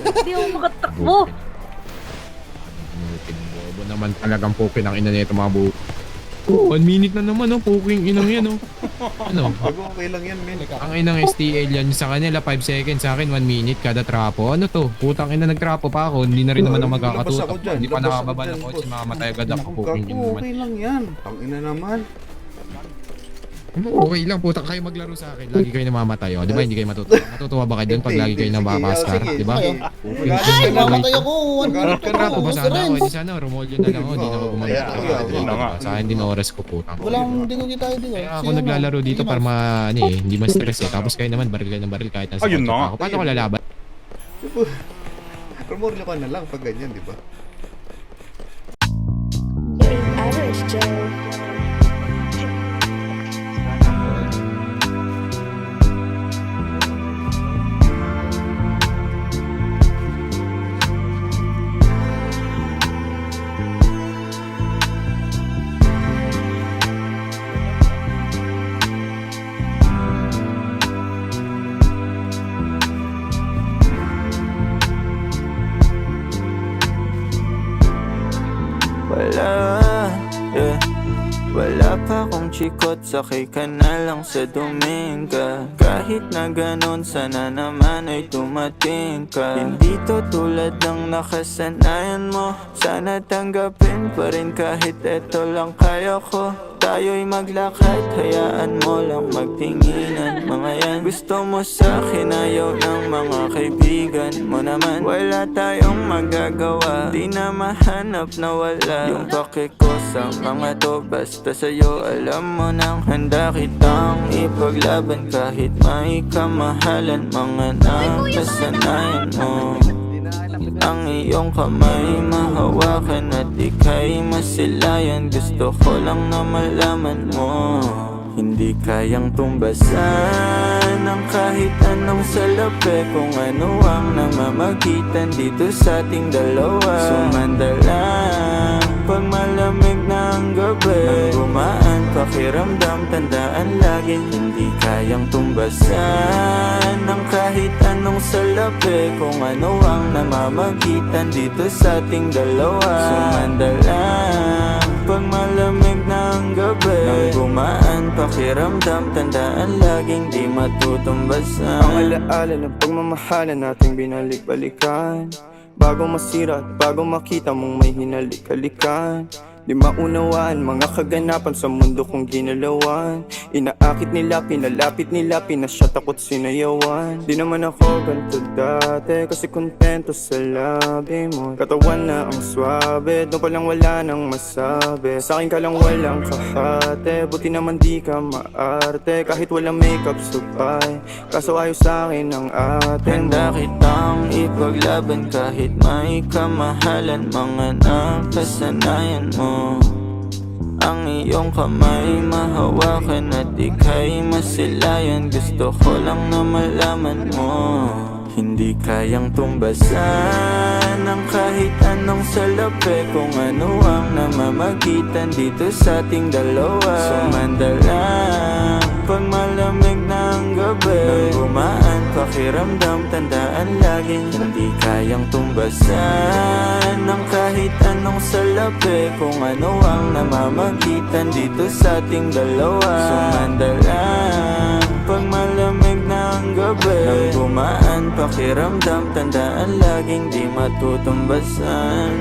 Hindi ako makatakbo. Bobo naman talagang pukin ang ina nito mga buo. 1 minute na naman, oh. Puking inang yan, oh. Ano? Bago okay lang yan, men. Ang inang STL yan sa kanila 5 seconds, sa akin 1 minute kada trapo. Ano to? Putang ina, nagtrapo pa ako, hindi na rin naman ako magkakatutok. Hindi pa nakababa ng kotse, mamamatay agad ako. Puking ina naman. Okay lang yan. Tangina naman. Okay lang, putang kayo maglaro sa akin. Lagi kayo namamatay, oh. Di ba hindi kayo matutuwa? Matutuwa ba kayo dun pag lagi kayo nababaskar? Di ba? Ay, mamatay ako. Magalit ka na. Trapo ba sana ako? Hindi sana, Romolyo na lang ako. Hindi na ako gumagamit. Sa akin din oras ko, putang. Walang dinugit tayo dito. Kaya ako naglalaro dito para hindi ma-stress eh. Tapos kayo naman, baril kayo ng baril kahit nasa kotse pa ako. Paano ko lalaban? Rumorlo ka na lang pag ganyan, di ba? Average Joe. Wala pa akong chikot, sakay ka na lang sa Dominga. Kahit na ganon, sana naman ay dumating ka. Hindi to tulad ng nakasanayan mo, sana tanggapin pa rin kahit eto lang kaya ko. Tayo'y maglakad, hayaan mo lang magtinginan. Mga yan, gusto mo sa akin, ayaw ng mga kaibigan mo naman. Wala tayong magagawa, di na mahanap na wala yung pake ko sa mga to. Basta sa'yo, alam mo nang handa kitang ipaglaban. Kahit may kamahalan, mga nakasanayan mo. Ang iyong kamay mahawakan at ika'y masilayan. Gusto ko lang na malaman mo, hindi kayang tumbasan ng kahit anong salapi. Kung ano ang namamagitan dito sa ating dalawa. Sumanda lang pag malamig na ang gabi. Nang gumaan pakiramdam, tandaan laging hindi kayang tumbasan ng kahit anong salapi. Kung ano ang namamagitan dito sa ating dalawa. Sumanda lang pag malamig na ang gabi. Nang gumaan pakiramdam, tandaan laging di matutumbasan. Ang alaala ng pagmamahalan nating binalik-balikan. Bago masira at bago makita mong may hinalik-halikan. Di maunawaan mga kaganapan sa mundo kong ginalawan. Inaakit nila, pinalapit nila, pinasyat ako't sinayawan. Di naman ako ganito dati, kasi kontento sa labi mo. Katawan na ang swabe, doon palang wala nang masabi. Sa akin ka lang walang kahate, buti naman di ka maarte. Kahit walang makeup sabay, kaso ayos sa akin ang atin. Handa kitang ipaglaban kahit may kamahalan. Mga nakasanayan mo, ang iyong kamay mahawakan at ika'y masilayan. Gusto ko lang na malaman mo, hindi kayang tumbasan ng kahit anong salapi. Kung ano ang namamagitan dito sa ating dalawa. Sumanda lang pag malamig na ang gabi. Nang gumaan pakiramdam, tandaan laging hindi kayang tumbasan ng kahit anong salapi. Kung ano ang namamagitan dito sa ating dalawa. Sumanda lang pag malamig na ang gabi. Nang gumaan pakiramdam, tandaan laging di matutumbasan.